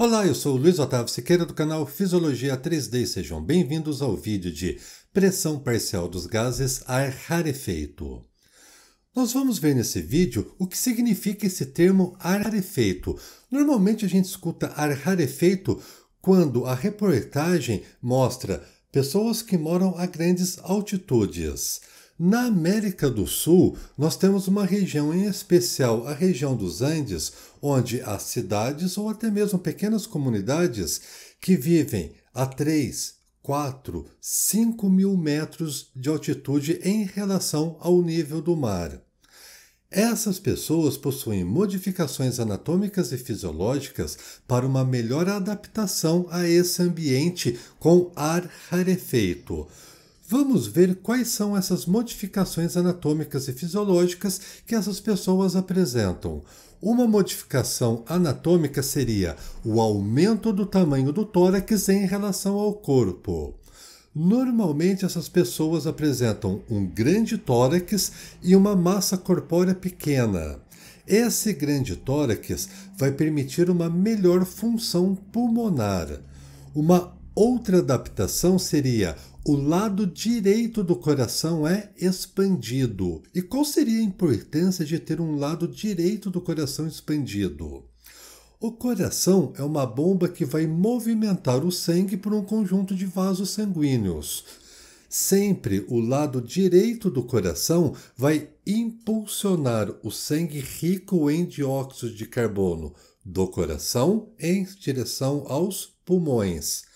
Olá, eu sou o Luiz Otávio Siqueira do canal Fisiologia 3D e sejam bem-vindos ao vídeo de pressão parcial dos gases ar rarefeito. Nós vamos ver nesse vídeo o que significa esse termo ar rarefeito. Normalmente a gente escuta ar rarefeito quando a reportagem mostra pessoas que moram a grandes altitudes. Na América do Sul, nós temos uma região em especial, a região dos Andes, onde há cidades ou até mesmo pequenas comunidades que vivem a 3, 4, 5 mil metros de altitude em relação ao nível do mar. Essas pessoas possuem modificações anatômicas e fisiológicas para uma melhor adaptação a esse ambiente com ar rarefeito. Vamos ver quais são essas modificações anatômicas e fisiológicas que essas pessoas apresentam. Uma modificação anatômica seria o aumento do tamanho do tórax em relação ao corpo. Normalmente essas pessoas apresentam um grande tórax e uma massa corpórea pequena. Esse grande tórax vai permitir uma melhor função pulmonar. Uma outra adaptação seria o lado direito do coração é expandido. E qual seria a importância de ter um lado direito do coração expandido? O coração é uma bomba que vai movimentar o sangue por um conjunto de vasos sanguíneos. Sempre o lado direito do coração vai impulsionar o sangue rico em dióxido de carbono do coração em direção aos pulmões.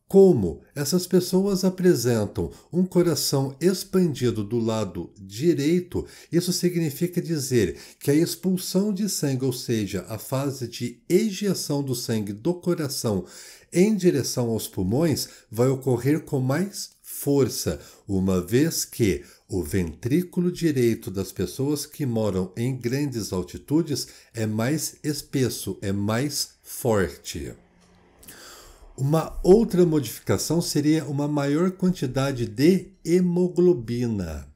Como essas pessoas apresentam um coração expandido do lado direito, isso significa dizer que a expulsão de sangue, ou seja, a fase de ejeção do sangue do coração em direção aos pulmões, vai ocorrer com mais força, uma vez que o ventrículo direito das pessoas que moram em grandes altitudes é mais espesso, é mais forte. Uma outra modificação seria uma maior quantidade de hemoglobina.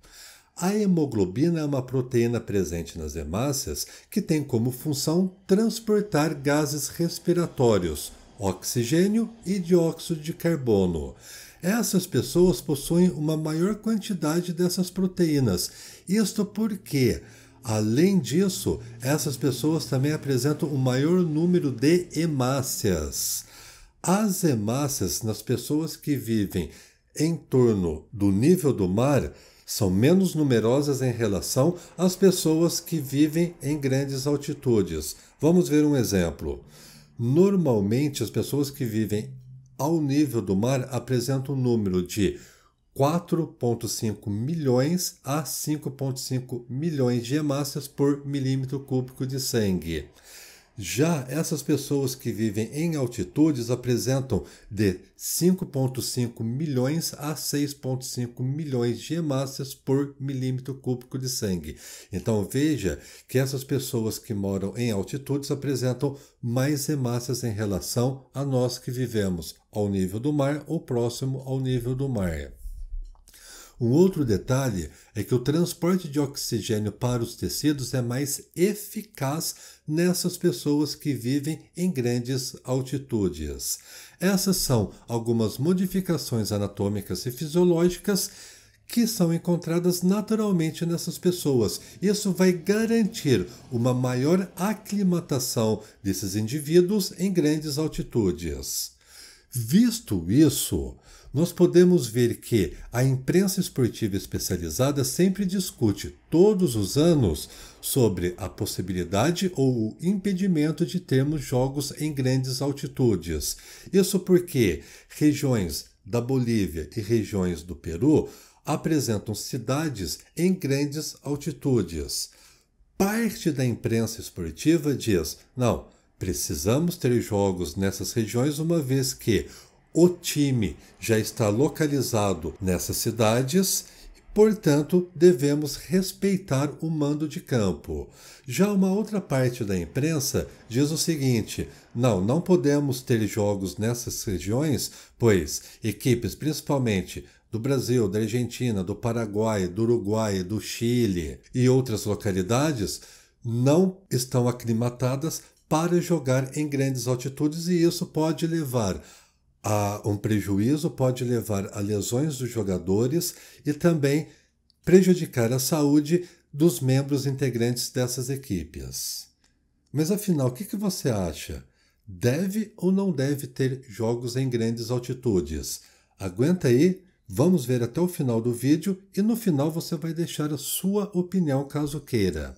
A hemoglobina é uma proteína presente nas hemácias que tem como função transportar gases respiratórios, oxigênio e dióxido de carbono. Essas pessoas possuem uma maior quantidade dessas proteínas. Isto porque, além disso, essas pessoas também apresentam um maior número de hemácias. As hemácias nas pessoas que vivem em torno do nível do mar são menos numerosas em relação às pessoas que vivem em grandes altitudes. Vamos ver um exemplo. Normalmente, as pessoas que vivem ao nível do mar apresentam um número de 4,5 milhões a 5,5 milhões de hemácias por milímetro cúbico de sangue. Já essas pessoas que vivem em altitudes apresentam de 5,5 milhões a 6,5 milhões de hemácias por milímetro cúbico de sangue. Então veja que essas pessoas que moram em altitudes apresentam mais hemácias em relação a nós que vivemos ao nível do mar ou próximo ao nível do mar. Um outro detalhe é que o transporte de oxigênio para os tecidos é mais eficaz nessas pessoas que vivem em grandes altitudes. Essas são algumas modificações anatômicas e fisiológicas que são encontradas naturalmente nessas pessoas. Isso vai garantir uma maior aclimatação desses indivíduos em grandes altitudes. Visto isso, nós podemos ver que a imprensa esportiva especializada sempre discute todos os anos sobre a possibilidade ou o impedimento de termos jogos em grandes altitudes. Isso porque regiões da Bolívia e regiões do Peru apresentam cidades em grandes altitudes. Parte da imprensa esportiva diz: não, precisamos ter jogos nessas regiões uma vez que o time já está localizado nessas cidades, portanto, devemos respeitar o mando de campo. Já uma outra parte da imprensa diz o seguinte: não podemos ter jogos nessas regiões, pois equipes principalmente do Brasil, da Argentina, do Paraguai, do Uruguai, do Chile e outras localidades não estão aclimatadas para jogar em grandes altitudes, e isso pode levar a um prejuízo, pode levar a lesões dos jogadores e também prejudicar a saúde dos membros integrantes dessas equipes. Mas afinal, o que você acha? Deve ou não deve ter jogos em grandes altitudes? Aguenta aí, vamos ver até o final do vídeo e no final você vai deixar a sua opinião caso queira.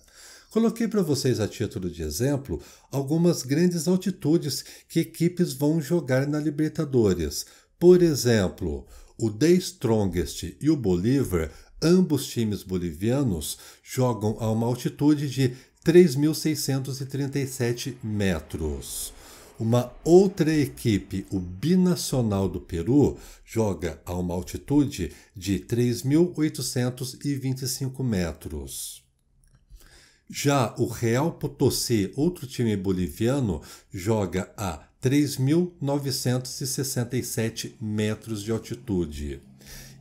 Coloquei para vocês a título de exemplo algumas grandes altitudes que equipes vão jogar na Libertadores. Por exemplo, o The Strongest e o Bolívar, ambos times bolivianos, jogam a uma altitude de 3.637 metros. Uma outra equipe, o Binacional do Peru, joga a uma altitude de 3.825 metros. Já o Real Potosí, outro time boliviano, joga a 3.967 metros de altitude.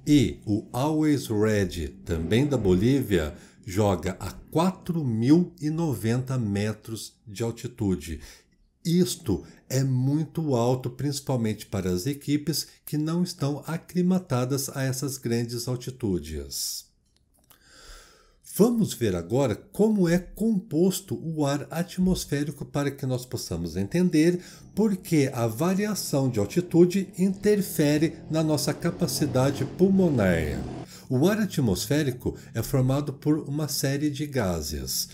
E o Always Red, também da Bolívia, joga a 4.090 metros de altitude. Isto é muito alto, principalmente para as equipes que não estão aclimatadas a essas grandes altitudes. Vamos ver agora como é composto o ar atmosférico para que nós possamos entender por que a variação de altitude interfere na nossa capacidade pulmonar. O ar atmosférico é formado por uma série de gases.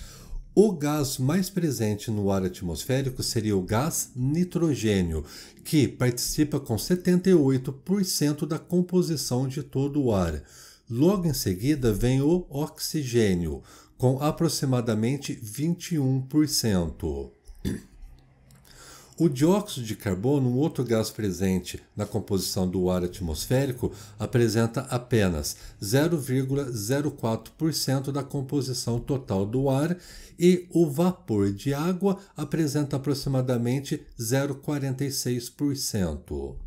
O gás mais presente no ar atmosférico seria o gás nitrogênio, que participa com 78% da composição de todo o ar. Logo em seguida vem o oxigênio, com aproximadamente 21%. O dióxido de carbono, um outro gás presente na composição do ar atmosférico, apresenta apenas 0,04% da composição total do ar e o vapor de água apresenta aproximadamente 0,46%.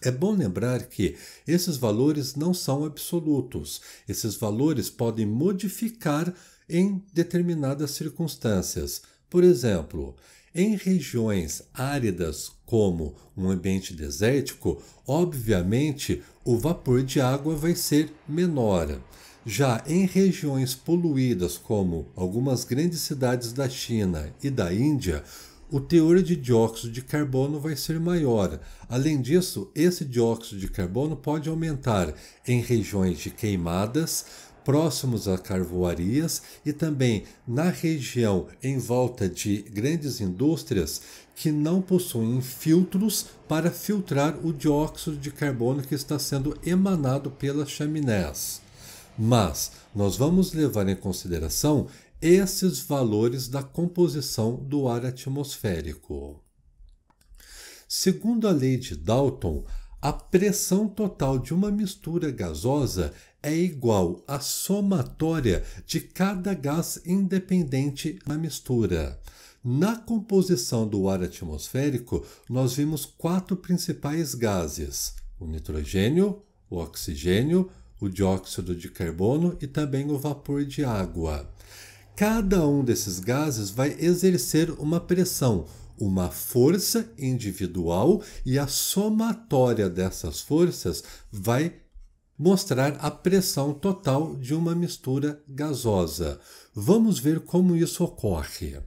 É bom lembrar que esses valores não são absolutos. Esses valores podem modificar em determinadas circunstâncias. Por exemplo, em regiões áridas, como um ambiente desértico, obviamente o vapor de água vai ser menor. Já em regiões poluídas, como algumas grandes cidades da China e da Índia, o teor de dióxido de carbono vai ser maior. Além disso, esse dióxido de carbono pode aumentar em regiões de queimadas, próximos a carvoarias e também na região em volta de grandes indústrias que não possuem filtros para filtrar o dióxido de carbono que está sendo emanado pelas chaminés. Mas nós vamos levar em consideração esses valores da composição do ar atmosférico. Segundo a lei de Dalton, a pressão total de uma mistura gasosa é igual à somatória de cada gás independente na mistura. Na composição do ar atmosférico, nós vimos 4 principais gases: o nitrogênio, o oxigênio, o dióxido de carbono e também o vapor de água. Cada um desses gases vai exercer uma pressão, uma força individual, e a somatória dessas forças vai mostrar a pressão total de uma mistura gasosa. Vamos ver como isso ocorre.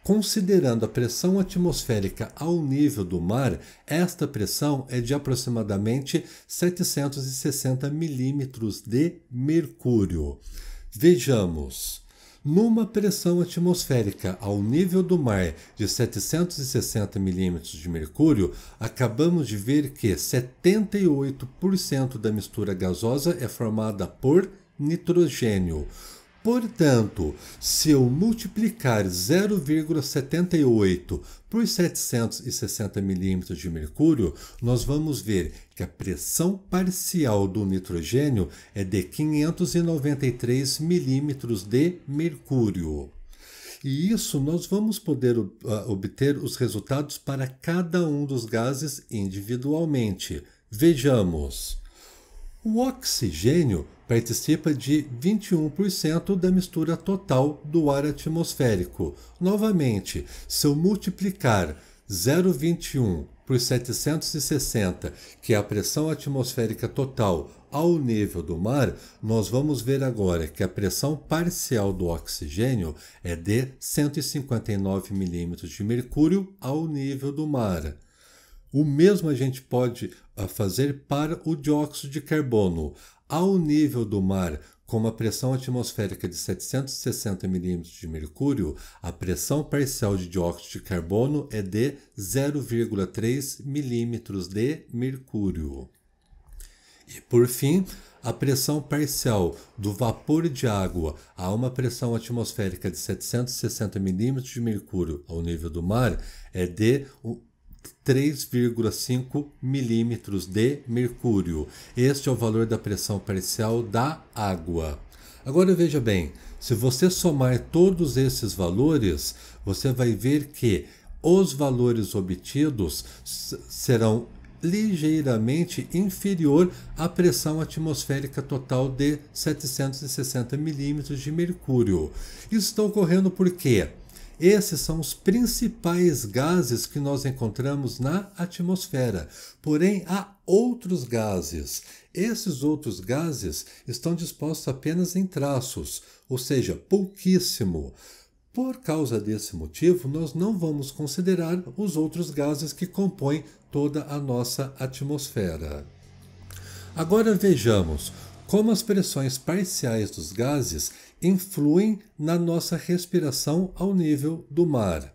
Considerando a pressão atmosférica ao nível do mar, esta pressão é de aproximadamente 760 milímetros de mercúrio. Vejamos, numa pressão atmosférica ao nível do mar de 760 milímetros de mercúrio, acabamos de ver que 78% da mistura gasosa é formada por nitrogênio. Portanto, se eu multiplicar 0,78 por 760 milímetros de mercúrio, nós vamos ver que a pressão parcial do nitrogênio é de 593 milímetros de mercúrio. E isso nós vamos poder obter os resultados para cada um dos gases individualmente. Vejamos. O oxigênio participa de 21% da mistura total do ar atmosférico. Novamente, se eu multiplicar 0,21 por 760, que é a pressão atmosférica total, ao nível do mar, nós vamos ver agora que a pressão parcial do oxigênio é de 159 milímetros de mercúrio ao nível do mar. O mesmo a gente pode fazer para o dióxido de carbono. Ao nível do mar, com uma pressão atmosférica de 760 milímetros de mercúrio, a pressão parcial de dióxido de carbono é de 0,3 milímetros de mercúrio. E, por fim, a pressão parcial do vapor de água a uma pressão atmosférica de 760 milímetros de mercúrio ao nível do mar é de 3,5 milímetros de mercúrio. Este é o valor da pressão parcial da água. Agora veja bem, se você somar todos esses valores, você vai ver que os valores obtidos serão ligeiramente inferior à pressão atmosférica total de 760 milímetros de mercúrio. Isso está ocorrendo por quê? Esses são os principais gases que nós encontramos na atmosfera. Porém, há outros gases. Esses outros gases estão dispostos apenas em traços, ou seja, pouquíssimo. Por causa desse motivo, nós não vamos considerar os outros gases que compõem toda a nossa atmosfera. Agora vejamos como as pressões parciais dos gases influem na nossa respiração ao nível do mar.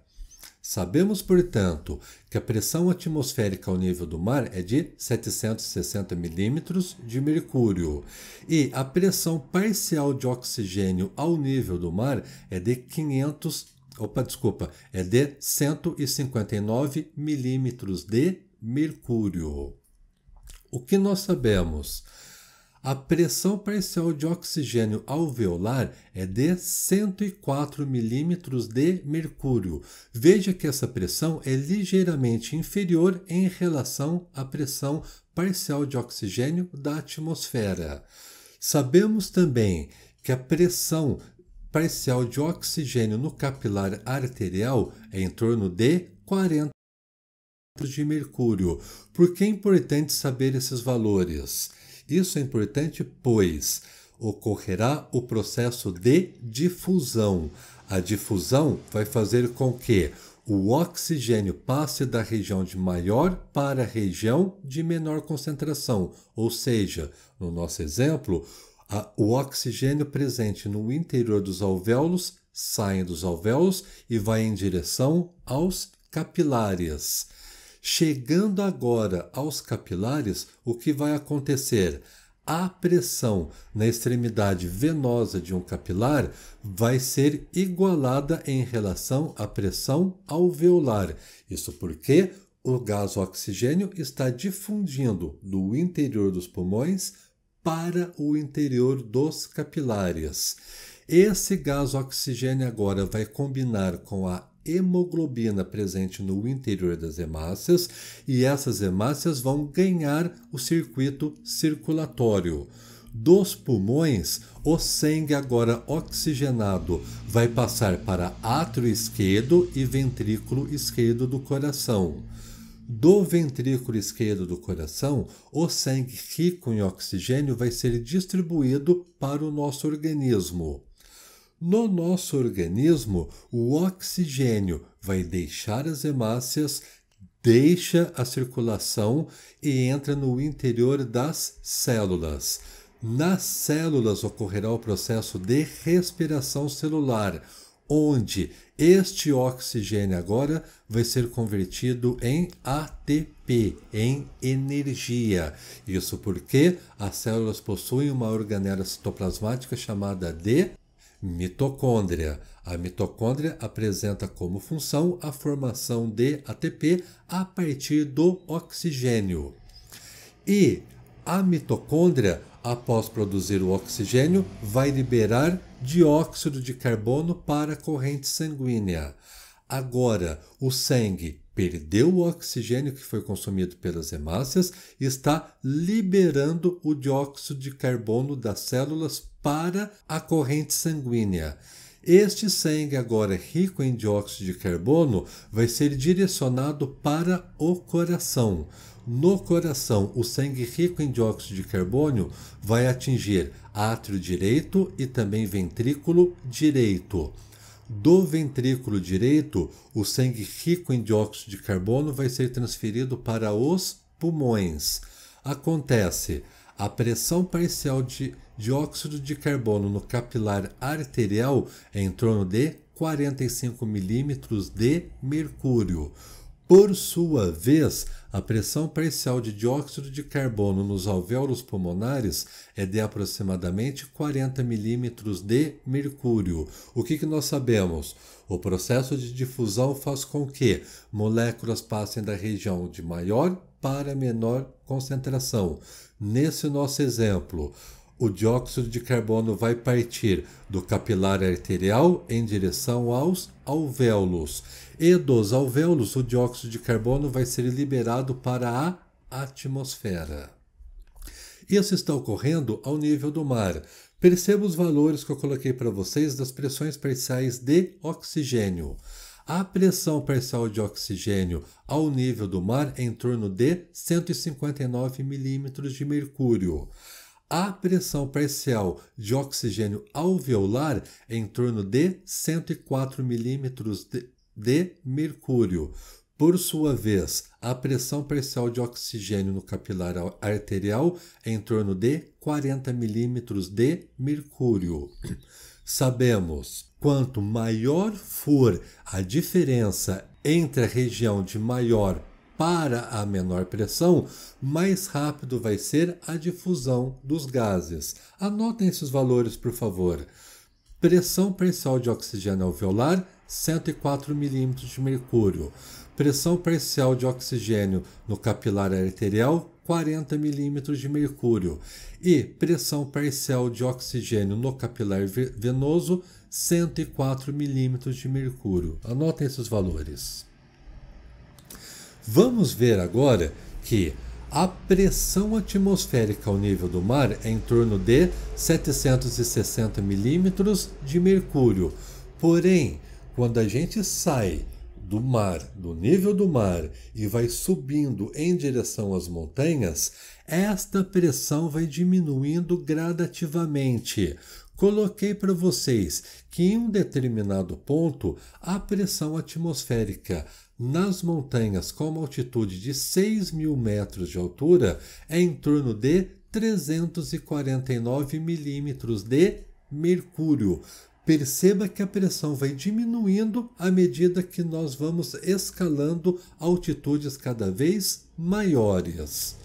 Sabemos, portanto, que a pressão atmosférica ao nível do mar é de 760 milímetros de mercúrio e a pressão parcial de oxigênio ao nível do mar é de 159 milímetros de mercúrio. O que nós sabemos? A pressão parcial de oxigênio alveolar é de 104 milímetros de mercúrio. Veja que essa pressão é ligeiramente inferior em relação à pressão parcial de oxigênio da atmosfera. Sabemos também que a pressão parcial de oxigênio no capilar arterial é em torno de 40 de mercúrio. Por que é importante saber esses valores? Isso é importante, pois ocorrerá o processo de difusão. A difusão vai fazer com que o oxigênio passe da região de maior para a região de menor concentração. Ou seja, no nosso exemplo, o oxigênio presente no interior dos alvéolos sai dos alvéolos e vai em direção aos capilares. Chegando agora aos capilares, o que vai acontecer? A pressão na extremidade venosa de um capilar vai ser igualada em relação à pressão alveolar. Isso porque o gás oxigênio está difundindo do interior dos pulmões para o interior dos capilares. Esse gás oxigênio agora vai combinar com a hemoglobina presente no interior das hemácias e essas hemácias vão ganhar o circuito circulatório. Dos pulmões, o sangue agora oxigenado vai passar para átrio esquerdo e ventrículo esquerdo do coração. Do ventrículo esquerdo do coração, o sangue rico em oxigênio vai ser distribuído para o nosso organismo. No nosso organismo, o oxigênio vai deixar as hemácias, deixa a circulação e entra no interior das células. Nas células ocorrerá o processo de respiração celular, onde este oxigênio agora vai ser convertido em ATP, em energia. Isso porque as células possuem uma organela citoplasmática chamada de mitocôndria. A mitocôndria apresenta como função a formação de ATP a partir do oxigênio. E a mitocôndria, após produzir o oxigênio, vai liberar dióxido de carbono para a corrente sanguínea. Agora, o sangue perdeu o oxigênio que foi consumido pelas hemácias e está liberando o dióxido de carbono das células para a corrente sanguínea. Este sangue, agora rico em dióxido de carbono, vai ser direcionado para o coração. No coração, o sangue rico em dióxido de carbono vai atingir átrio direito e também ventrículo direito. Do ventrículo direito, o sangue rico em dióxido de carbono vai ser transferido para os pulmões. Acontece, a pressão parcial de dióxido de carbono no capilar arterial é em torno de 45 milímetros de mercúrio. Por sua vez, a pressão parcial de dióxido de carbono nos alvéolos pulmonares é de aproximadamente 40 milímetros de mercúrio. O que nós sabemos? O processo de difusão faz com que moléculas passem da região de maior para menor concentração. Nesse nosso exemplo, o dióxido de carbono vai partir do capilar arterial em direção aos alvéolos. E dos alvéolos, o dióxido de carbono vai ser liberado para a atmosfera. Isso está ocorrendo ao nível do mar. Perceba os valores que eu coloquei para vocês das pressões parciais de oxigênio. A pressão parcial de oxigênio ao nível do mar é em torno de 159 milímetros de mercúrio. A pressão parcial de oxigênio alveolar é em torno de 104 milímetros de mercúrio. Por sua vez, a pressão parcial de oxigênio no capilar arterial é em torno de 40 milímetros de mercúrio. Sabemos, quanto maior for a diferença entre a região de maior para a menor pressão, mais rápido vai ser a difusão dos gases. Anotem esses valores, por favor. Pressão parcial de oxigênio alveolar, 104 milímetros de mercúrio. Pressão parcial de oxigênio no capilar arterial, 40 milímetros de mercúrio. E pressão parcial de oxigênio no capilar venoso, 104 milímetros de mercúrio. Anotem esses valores. Vamos ver agora que a pressão atmosférica ao nível do mar é em torno de 760 milímetros de mercúrio. Porém, quando a gente sai do mar, do nível do mar, e vai subindo em direção às montanhas, esta pressão vai diminuindo gradativamente. Coloquei para vocês que em um determinado ponto, a pressão atmosférica nas montanhas com uma altitude de 6.000 metros de altura é em torno de 349 milímetros de mercúrio. Perceba que a pressão vai diminuindo à medida que nós vamos escalando altitudes cada vez maiores.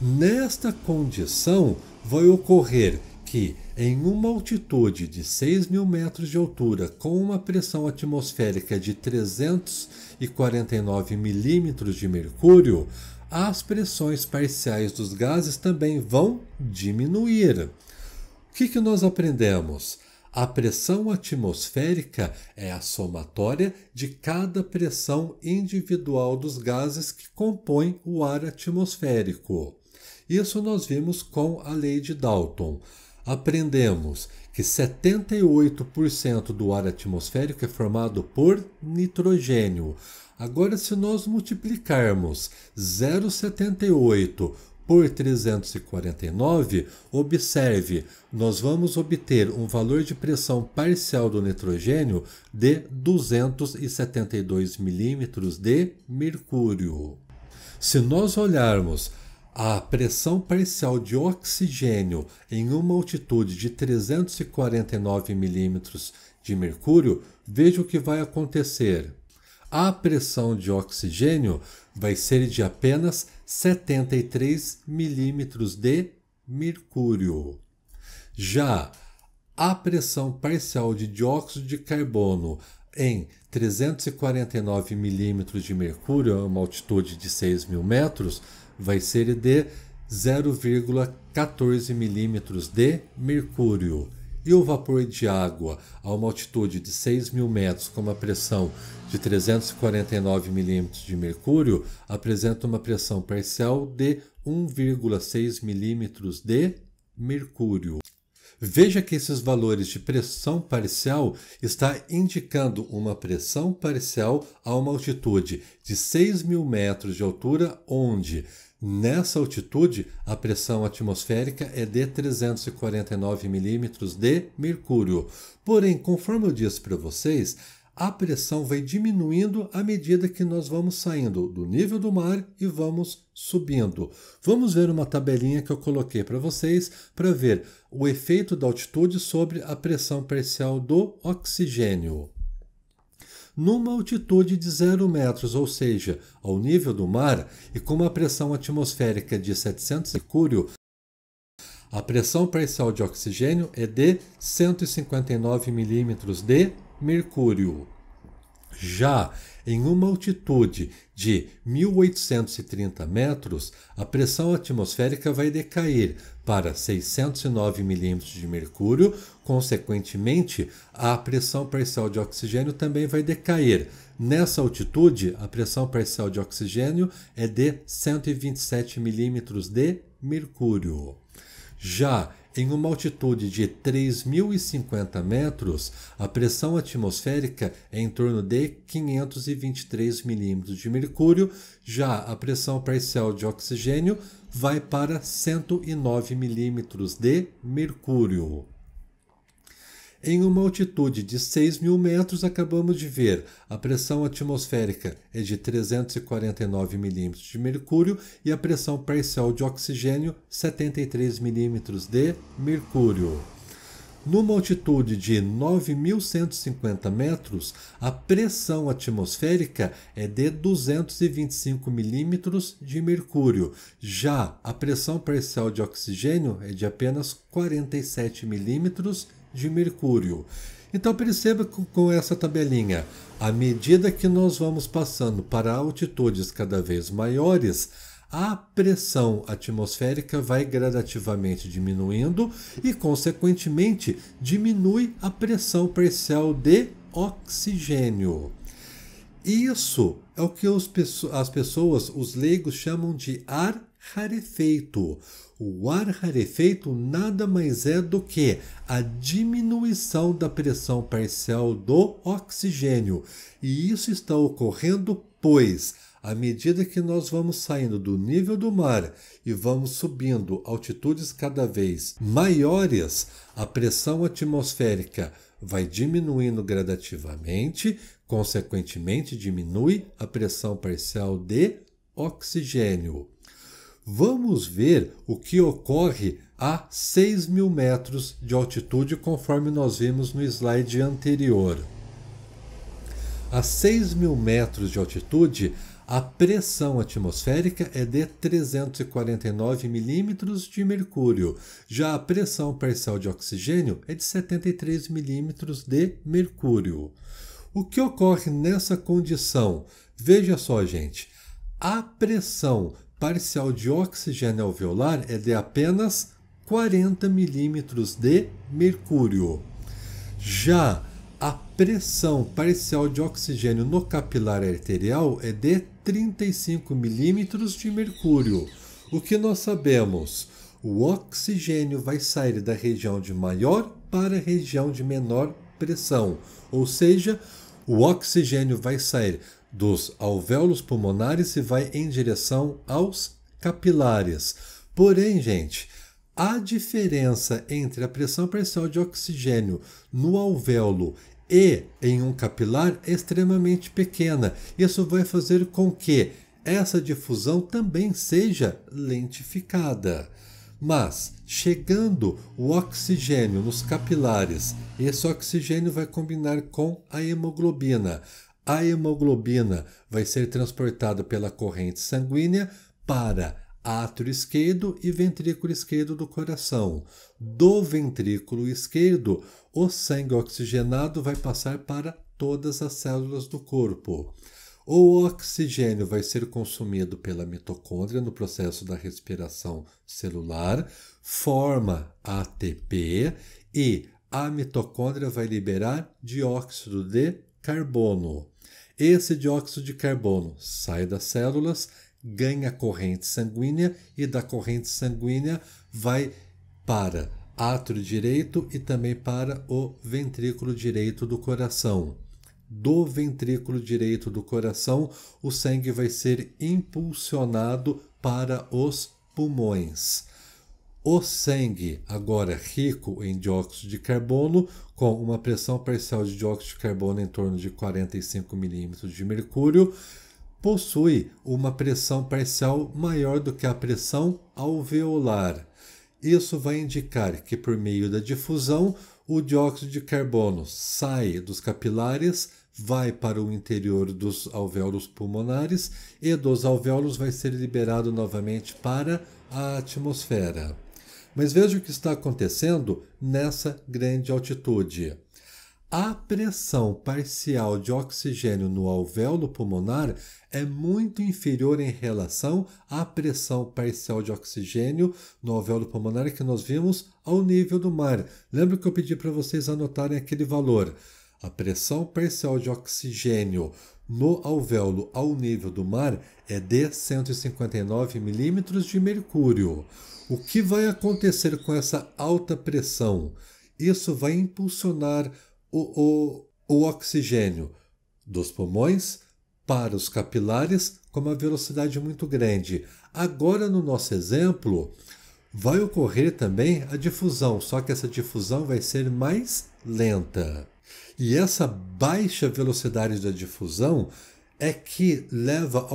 Nesta condição, vai ocorrer que em uma altitude de 6.000 metros de altura, com uma pressão atmosférica de 349 milímetros de mercúrio, as pressões parciais dos gases também vão diminuir. O que nós aprendemos? A pressão atmosférica é a somatória de cada pressão individual dos gases que compõem o ar atmosférico. Isso nós vimos com a lei de Dalton. Aprendemos que 78% do ar atmosférico é formado por nitrogênio. Agora, se nós multiplicarmos 0,78 por 349, observe, nós vamos obter um valor de pressão parcial do nitrogênio de 272 milímetros de mercúrio. Se nós olharmos a pressão parcial de oxigênio em uma altitude de 349 milímetros de mercúrio, veja o que vai acontecer. A pressão de oxigênio vai ser de apenas 73 milímetros de mercúrio. Já a pressão parcial de dióxido de carbono em 349 milímetros de mercúrio, a uma altitude de 6.000 metros, vai ser de 0,14 milímetros de mercúrio. e o vapor de água a uma altitude de 6.000 metros com uma pressão de 349 milímetros de mercúrio apresenta uma pressão parcial de 1,6 milímetros de mercúrio. Veja que esses valores de pressão parcial está indicando uma pressão parcial a uma altitude de 6.000 metros de altura, onde nessa altitude a pressão atmosférica é de 349 milímetros de mercúrio. Porém, conforme eu disse para vocês, a pressão vai diminuindo à medida que nós vamos saindo do nível do mar e vamos subindo. Vamos ver uma tabelinha que eu coloquei para vocês para ver o efeito da altitude sobre a pressão parcial do oxigênio. Numa altitude de 0 metros, ou seja, ao nível do mar, e com uma pressão atmosférica de 700 mercúrio, a pressão parcial de oxigênio é de 159 milímetros de mercúrio. Já em uma altitude de 1.830 metros, a pressão atmosférica vai decair para 609 milímetros de mercúrio, consequentemente, a pressão parcial de oxigênio também vai decair. Nessa altitude, a pressão parcial de oxigênio é de 127 milímetros de mercúrio. Já em uma altitude de 3.050 metros, a pressão atmosférica é em torno de 523 milímetros de mercúrio, já a pressão parcial de oxigênio vai para 109 milímetros de mercúrio. Em uma altitude de 6.000 metros, acabamos de ver, a pressão atmosférica é de 349 milímetros de mercúrio e a pressão parcial de oxigênio 73 milímetros de mercúrio. Numa altitude de 9.150 metros, a pressão atmosférica é de 225 milímetros de mercúrio. Já a pressão parcial de oxigênio é de apenas 47 milímetros de mercúrio. Então perceba com essa tabelinha, à medida que nós vamos passando para altitudes cada vez maiores, a pressão atmosférica vai gradativamente diminuindo e, consequentemente, diminui a pressão parcial de oxigênio. Isso é o que as pessoas, os leigos, chamam de ar rarefeito. O ar rarefeito nada mais é do que a diminuição da pressão parcial do oxigênio. E isso está ocorrendo, pois, à medida que nós vamos saindo do nível do mar e vamos subindo altitudes cada vez maiores, a pressão atmosférica vai diminuindo gradativamente, consequentemente diminui a pressão parcial de oxigênio. Vamos ver o que ocorre a 6.000 metros de altitude, conforme nós vimos no slide anterior. A 6.000 metros de altitude, a pressão atmosférica é de 349 milímetros de mercúrio. Já a pressão parcial de oxigênio é de 73 milímetros de mercúrio. O que ocorre nessa condição? Veja só, gente. A pressão parcial de oxigênio alveolar é de apenas 40 milímetros de mercúrio. Já a pressão parcial de oxigênio no capilar arterial é de 35 milímetros de mercúrio. O que nós sabemos? O oxigênio vai sair da região de maior para a região de menor pressão, ou seja, o oxigênio vai sair dos alvéolos pulmonares e vai em direção aos capilares. Porém, gente, a diferença entre a pressão parcial de oxigênio no alvéolo e em um capilar é extremamente pequena. Isso vai fazer com que essa difusão também seja lentificada. Mas, chegando o oxigênio nos capilares, esse oxigênio vai combinar com a hemoglobina. A hemoglobina vai ser transportada pela corrente sanguínea para átrio esquerdo e ventrículo esquerdo do coração. Do ventrículo esquerdo, o sangue oxigenado vai passar para todas as células do corpo. O oxigênio vai ser consumido pela mitocôndria no processo da respiração celular, forma ATP e a mitocôndria vai liberar dióxido de carbono. Esse dióxido de carbono sai das células, ganha corrente sanguínea e da corrente sanguínea vai para átrio direito e também para o ventrículo direito do coração. Do ventrículo direito do coração, o sangue vai ser impulsionado para os pulmões. O sangue, agora rico em dióxido de carbono, com uma pressão parcial de dióxido de carbono em torno de 45 milímetros de mercúrio, possui uma pressão parcial maior do que a pressão alveolar. Isso vai indicar que, por meio da difusão, o dióxido de carbono sai dos capilares, vai para o interior dos alvéolos pulmonares e dos alvéolos vai ser liberado novamente para a atmosfera. Mas veja o que está acontecendo nessa grande altitude. A pressão parcial de oxigênio no alvéolo pulmonar é muito inferior em relação à pressão parcial de oxigênio no alvéolo pulmonar que nós vimos ao nível do mar. Lembra que eu pedi para vocês anotarem aquele valor? A pressão parcial de oxigênio no alvéolo ao nível do mar é de 159 milímetros de mercúrio. O que vai acontecer com essa alta pressão? Isso vai impulsionar o oxigênio dos pulmões para os capilares com uma velocidade muito grande. Agora, no nosso exemplo, vai ocorrer também a difusão, só que essa difusão vai ser mais lenta. E essa baixa velocidade da difusão é que leva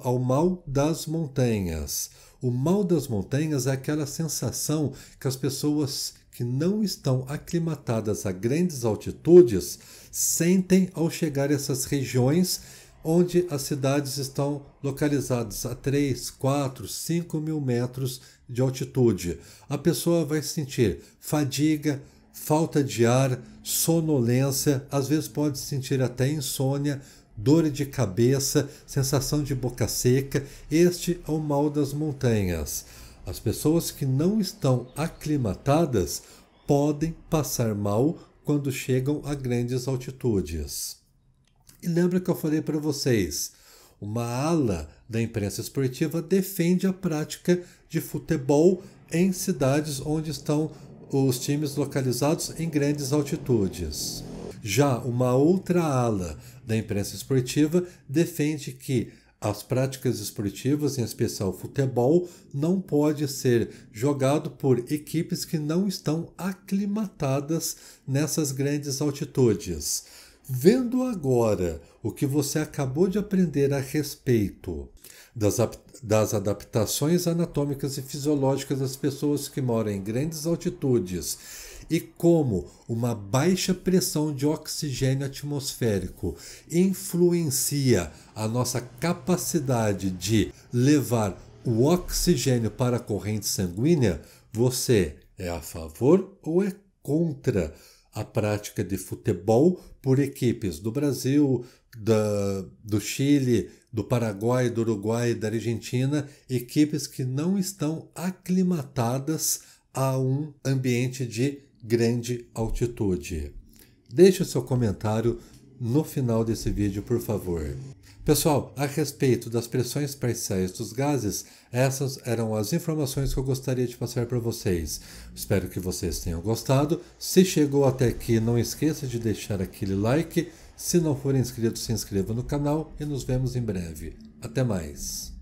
ao mal das montanhas. O mal das montanhas é aquela sensação que as pessoas que não estão aclimatadas a grandes altitudes sentem ao chegar a essas regiões onde as cidades estão localizadas a 3, 4, 5 mil metros de altitude. A pessoa vai sentir fadiga, falta de ar, sonolência, às vezes pode sentir até insônia, dor de cabeça, sensação de boca seca. Este é o mal das montanhas. As pessoas que não estão aclimatadas podem passar mal quando chegam a grandes altitudes. E lembra que eu falei para vocês, uma ala da imprensa esportiva defende a prática de futebol em cidades onde estão os times localizados em grandes altitudes. Já uma outra ala da imprensa esportiva defende que as práticas esportivas, em especial futebol, não pode ser jogado por equipes que não estão aclimatadas nessas grandes altitudes. Vendo agora o que você acabou de aprender a respeito das adaptações anatômicas e fisiológicas das pessoas que moram em grandes altitudes e como uma baixa pressão de oxigênio atmosférico influencia a nossa capacidade de levar o oxigênio para a corrente sanguínea, você é a favor ou é contra a prática de futebol por equipes do Brasil, do Chile, do Paraguai, do Uruguai, da Argentina, equipes que não estão aclimatadas a um ambiente de grande altitude? Deixe o seu comentário no final desse vídeo, por favor. Pessoal, a respeito das pressões parciais dos gases, essas eram as informações que eu gostaria de passar para vocês. Espero que vocês tenham gostado. Se chegou até aqui, não esqueça de deixar aquele like. Se não for inscrito, se inscreva no canal e nos vemos em breve. Até mais!